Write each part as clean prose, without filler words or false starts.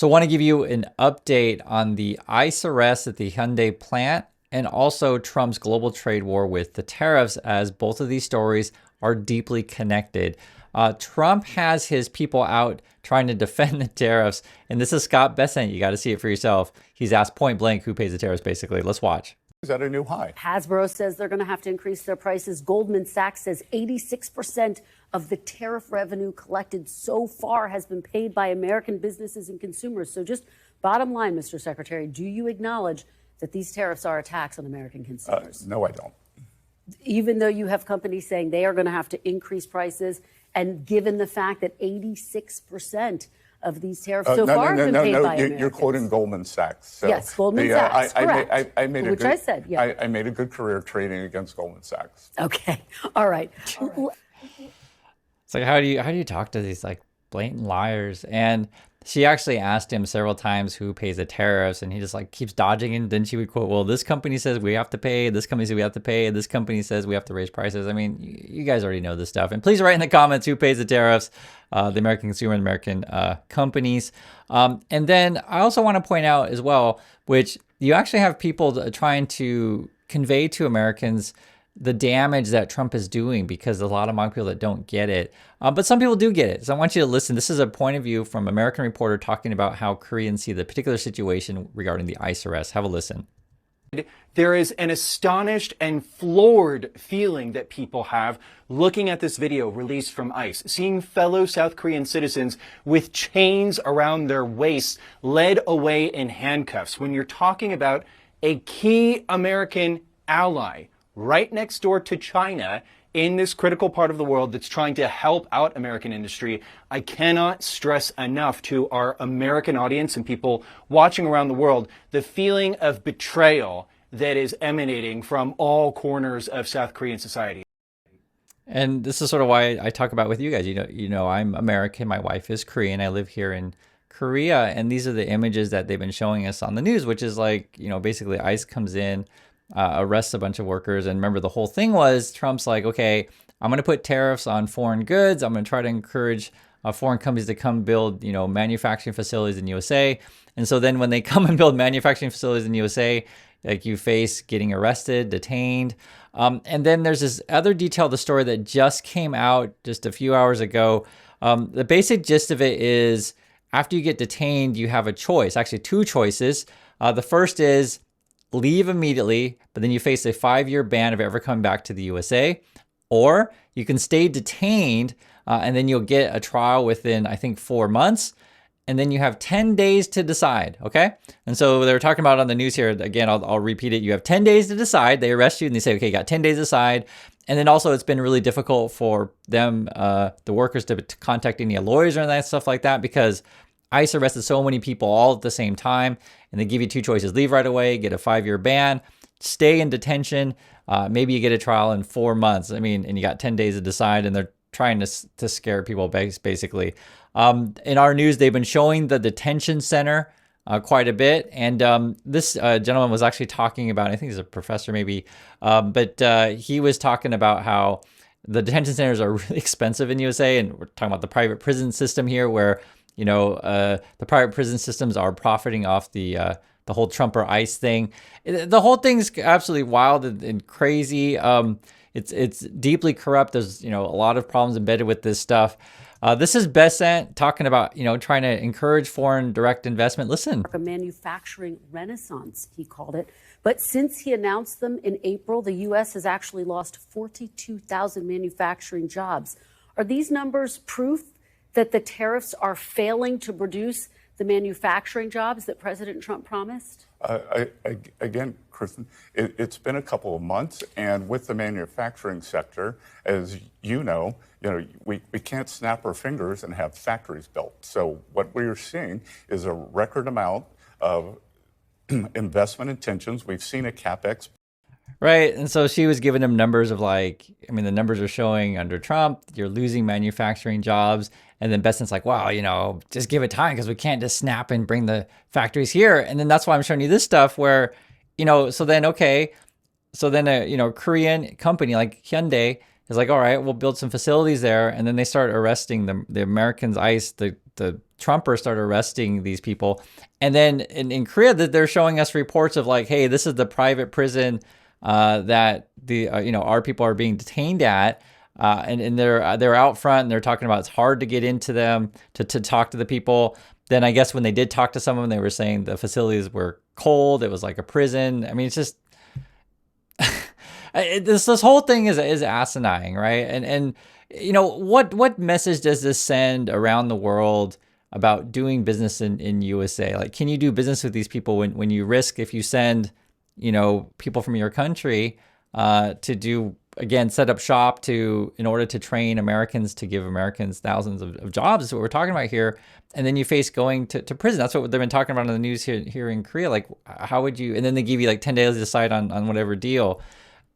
So I want to give you an update on the ICE arrest at the Hyundai plant and also Trump's global trade war with the tariffs, as both of these stories are deeply connected. Trump has his people out trying to defend the tariffs, and this is Scott Bessent. You got to see it for yourself. He's asked point blank who pays the tariffs, basically. Let's watch. Is at a new high. Hasbro says they're going to have to increase their prices. Goldman Sachs says 86% of the tariff revenue collected so far has been paid by American businesses and consumers. So just bottom line, Mr. Secretary, do you acknowledge that these tariffs are a tax on American consumers? No, I don't. Even though you have companies saying they are going to have to increase prices, and given the fact that 86% of these tariffs so far have been paid by Americans. You're quoting Goldman Sachs. So yes, Goldman Sachs, correct. I made Which I said, yeah. I made a good career trading against Goldman Sachs. Okay, all right. It's like, how do you talk to these like blatant liars? And she actually asked him several times who pays the tariffs, and he just like keeps dodging. And then she would quote, well, this company says we have to pay, this company says we have to pay, this company says we have to raise prices. I mean, you guys already know this stuff. And please write in the comments who pays the tariffs, the American consumer and American companies. And then I also want to point out as well, which you actually have people trying to convey to Americans the damage that Trump is doing, because a lot of MAGA people that don't get it. But some people do get it. So I want you to listen. This is a point of view from American Reporter talking about how Koreans see the particular situation regarding the ICE arrest. Have a listen. There is an astonished and floored feeling that people have looking at this video released from ICE, seeing fellow South Korean citizens with chains around their waists led away in handcuffs. When you're talking about a key American ally right next door to China in this critical part of the world that's trying to help out American industry, I cannot stress enough to our American audience and people watching around the world the feeling of betrayal that is emanating from all corners of South Korean society. And this is sort of why I talk about with you guys. You know, I'm American. My wife is Korean. I live here in Korea, and these are the images that they've been showing us on the news, which is like, you know, basically ICE comes in, arrests a bunch of workers. And remember, the whole thing was Trump's like, okay, I'm going to put tariffs on foreign goods. I'm going to try to encourage foreign companies to come build, you know, manufacturing facilities in USA. And so then when they come and build manufacturing facilities in USA, like you face getting arrested, detained. And then there's this other detail of the story that just came out just a few hours ago. The basic gist of it is after you get detained, you have a choice, actually two choices. The first is leave immediately, but then you face a 5-year ban of ever coming back to the USA, or you can stay detained and then you'll get a trial within, I think, 4 months, and then you have 10 days to decide, okay? And so they're talking about on the news here, again, I'll repeat it. You have 10 days to decide. They arrest you and they say, okay, you got 10 days to decide. And then also it's been really difficult for them, the workers, to contact any lawyers or that stuff like that, because ICE arrested so many people all at the same time, and they give you two choices: leave right away, get a 5-year ban, stay in detention, maybe you get a trial in 4 months. I mean, and you got 10 days to decide, and they're trying to scare people basically. In our news, they've been showing the detention center quite a bit, and this gentleman was actually talking about, I think he's a professor maybe, but he was talking about how the detention centers are really expensive in USA, and we're talking about the private prison system here, where you know, the private prison systems are profiting off the whole Trump or ICE thing. The whole thing's absolutely wild and crazy. It's deeply corrupt. There's, you know, a lot of problems embedded with this stuff. This is Bessent talking about, you know, trying to encourage foreign direct investment. Listen. A manufacturing renaissance, he called it. But since he announced them in April, the U.S. has actually lost 42,000 manufacturing jobs. Are these numbers proof that the tariffs are failing to produce the manufacturing jobs that President Trump promised? Again, Kristen, it's been a couple of months, and with the manufacturing sector, as you know, we can't snap our fingers and have factories built. So what we're seeing is a record amount of investment intentions. We've seen a CapEx. Right. And so she was giving him numbers of like, I mean, the numbers are showing under Trump, you're losing manufacturing jobs. And then Bessent's like, wow, you know, just give it time because we can't just snap and bring the factories here. And then that's why I'm showing you this stuff where, you know, so then, okay, so then a, you know, Korean company like Hyundai is like, all right, we'll build some facilities there. And then they start arresting the Americans, ICE, the the Trumpers started arresting these people. And then in Korea, they're showing us reports of like, hey, this is the private prison that the our people are being detained at. And they're out front and they're talking about it's hard to get into them to talk to the people. Then I guess when they did talk to some of them, they were saying the facilities were cold. It was like a prison. I mean, it's just this whole thing is asinine, right? And what message does this send around the world about doing business in USA? Like, can you do business with these people when you risk, if you send people from your country to do, again, set up shop in order to train Americans, to give Americans thousands of jobs, is what we're talking about here. And then you face going to prison. That's what they've been talking about in the news here in Korea. Like, how would you, and then they give you like 10 days to decide on whatever deal.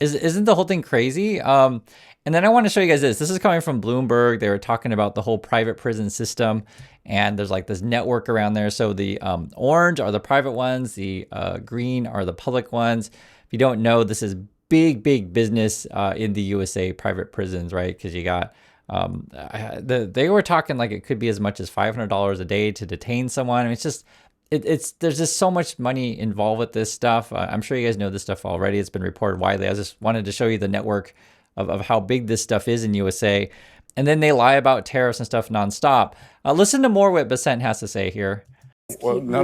Isn't the whole thing crazy? And then I want to show you guys this. This is coming from Bloomberg. They were talking about the whole private prison system, and there's like this network around there. So the orange are the private ones. The green are the public ones. If you don't know, this is big business in the USA, private prisons, right? Because you got they were talking like it could be as much as $500 a day to detain someone. I mean, it's just there's just so much money involved with this stuff. I'm sure you guys know this stuff already. It's been reported widely. I just wanted to show you the network of how big this stuff is in USA. And then they lie about tariffs and stuff nonstop. Listen to more what Basent has to say here. Well, no.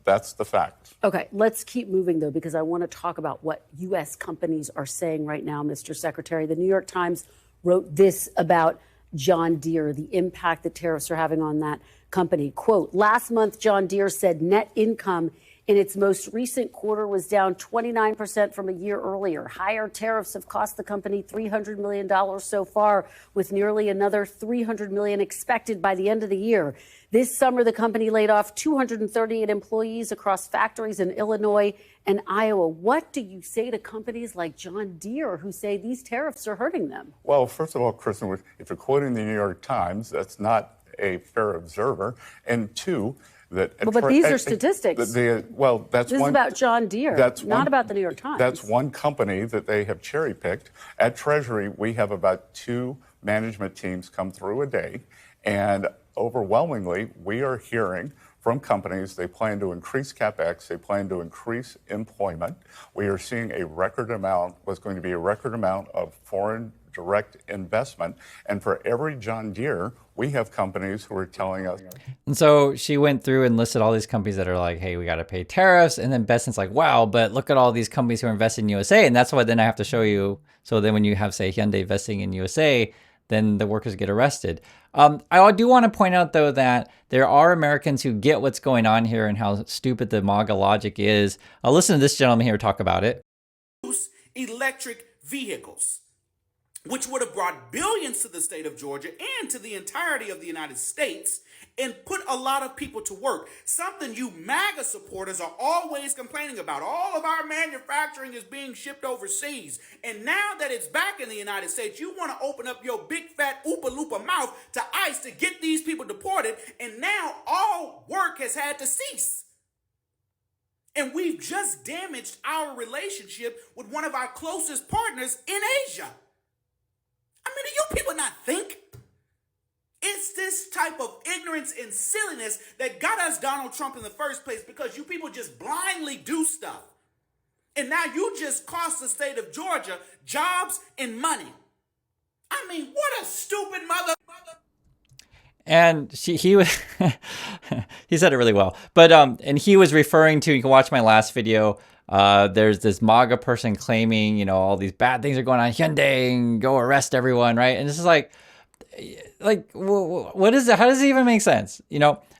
That's the fact. Okay, let's keep moving, though, because I want to talk about what U.S. companies are saying right now, Mr. Secretary. The New York Times wrote this about John Deere, the impact that tariffs are having on that company. Quote, last month, John Deere said net income in its most recent quarter was down 29% from a year earlier. Higher tariffs have cost the company $300 million so far, with nearly another $300 million expected by the end of the year. This summer, the company laid off 238 employees across factories in Illinois and Iowa. What do you say to companies like John Deere who say these tariffs are hurting them? Well, first of all, Kristen, if you're quoting the New York Times, that's not a fair observer. And two, but these are statistics. That's this is about John Deere, not about the New York Times. That's one company that they have cherry picked. At Treasury, we have about 2 management teams come through a day, and overwhelmingly, we are hearing from companies they plan to increase capex, they plan to increase employment. We are seeing what's going to be a record amount of foreign direct investment. And for every John Deere, we have companies who are telling us. And so she went through and listed all these companies that are like, hey, we got to pay tariffs. And then Besson's like, wow, but look at all these companies who are investing in USA. And that's why then I have to show you. So then when you have, say, Hyundai investing in USA, then the workers get arrested. I do want to point out, though, that there are Americans who get what's going on here and how stupid the MAGA logic is. Listen to this gentleman here talk about it. Electric vehicles, which would have brought billions to the state of Georgia and to the entirety of the United States and put a lot of people to work. Something you MAGA supporters are always complaining about. All of our manufacturing is being shipped overseas. And now that it's back in the United States, you want to open up your big fat Oopa Loopa mouth to ICE to get these people deported. And now all work has had to cease. And we've just damaged our relationship with one of our closest partners in Asia. I mean, do you people not think? It's this type of ignorance and silliness that got us Donald Trump in the first place, because you people just blindly do stuff. And now you just cost the state of Georgia jobs and money. I mean, what a stupid mother. And he was, he said it really well. But, and he was referring to, you can watch my last video. There's this MAGA person claiming, all these bad things are going on Hyundai and go arrest everyone, right? And this is like, what is it? How does it even make sense?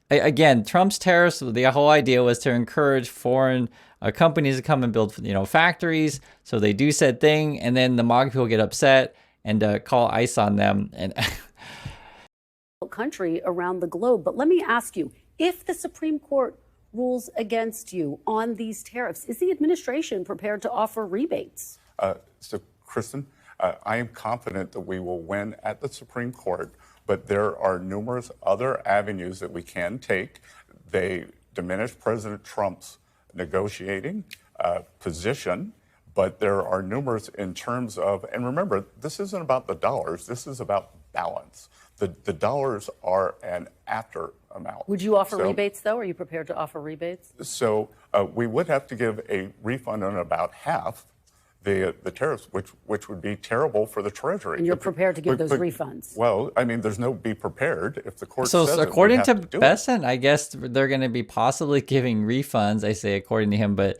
Again, Trump's tariffs, the whole idea was to encourage foreign companies to come and build, factories. So they do said thing, and then the MAGA people get upset and call ICE on them. And country around the globe. But let me ask you, if the Supreme Court rules against you on these tariffs, is the administration prepared to offer rebates? So, Kristen, I am confident that we will win at the Supreme Court, but there are numerous other avenues that we can take. They diminish President Trump's negotiating position, but there are numerous in terms of, and remember, this isn't about the dollars, this is about balance. The dollars are an after amount. Would you offer So- rebates, though? Are you prepared to offer rebates? So we would have to give a refund on about half the tariffs, which would be terrible for the Treasury. And you're prepared to give those refunds? Well, I mean, there's no be prepared. If the court So says it, we according have to do it. Besson, I guess they're going to be possibly giving refunds. I say according to him, but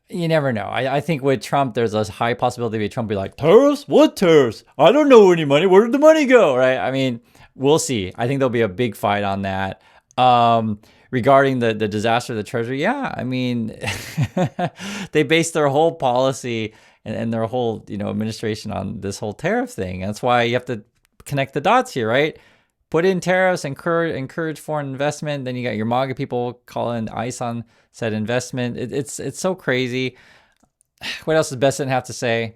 you never know. I think with Trump, there's a high possibility of Trump be like, tariffs? What tariffs? I don't know any money. Where did the money go? Right? I mean, we'll see. I think there'll be a big fight on that. Regarding the disaster of the Treasury, yeah, I mean, they base their whole policy and their whole, administration on this whole tariff thing. That's why you have to connect the dots here, right? Put in tariffs, encourage foreign investment. Then you got your MAGA people calling ICE on said investment. It's so crazy. What else does Besson have to say?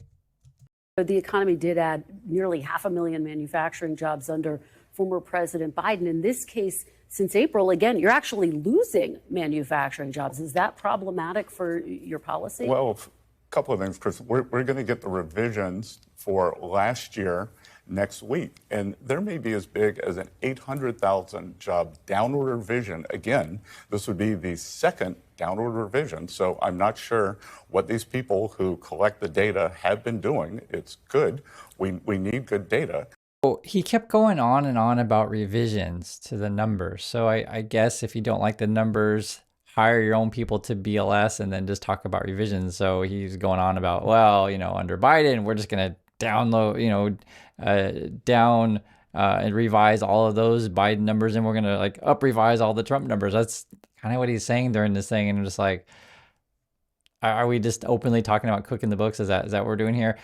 The economy did add nearly 500,000 manufacturing jobs under former President Biden. In this case, since April, again, you're actually losing manufacturing jobs. Is that problematic for your policy? Well, a couple of things, Chris. We're going to get the revisions for last year next week, and there may be as big as an 800,000 job downward revision. Again, this would be the second downward revision, so I'm not sure what these people who collect the data have been doing. It's good. We need good data. He kept going on and on about revisions to the numbers. So I guess if you don't like the numbers, hire your own people to BLS and then just talk about revisions. So he's going on about, well, under Biden, we're just going to download, down and revise all of those Biden numbers, and we're going to up revise all the Trump numbers. That's kind of what he's saying during this thing. And I'm just like, are we just openly talking about cooking the books? Is that what we're doing here?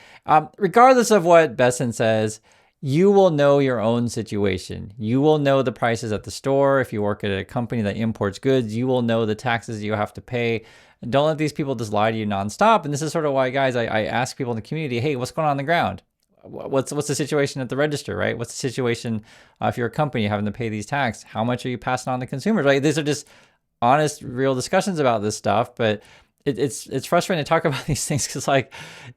Regardless of what Besson says, you will know your own situation. You will know the prices at the store. If you work at a company that imports goods, you will know the taxes you have to pay. Don't let these people just lie to you nonstop. And this is sort of why, guys, I ask people in the community, hey, what's going on the ground? What's the situation at the register, right? What's the situation if you're a company having to pay these taxes? How much are you passing on to consumers, right? These are just honest, real discussions about this stuff. But it's frustrating to talk about these things because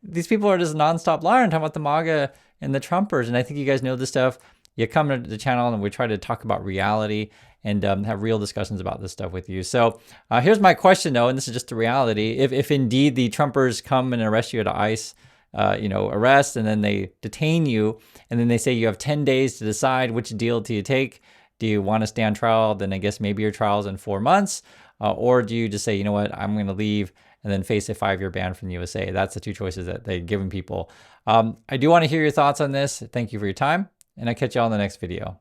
these people are just nonstop lying, talking about the MAGA and the Trumpers. And I think you guys know this stuff. You come to the channel and we try to talk about reality and have real discussions about this stuff with you. So here's my question though, and this is just the reality. If indeed the Trumpers come and arrest you at ICE, arrest, and then they detain you, and then they say you have 10 days to decide which deal do you take. Do you want to stay on trial? Then I guess maybe your trial's in 4 months. Or do you just say, you know what, I'm going to leave and then face a 5-year ban from the USA? That's the two choices that they've given people. I do want to hear your thoughts on this. Thank you for your time, and I'll catch you all in the next video.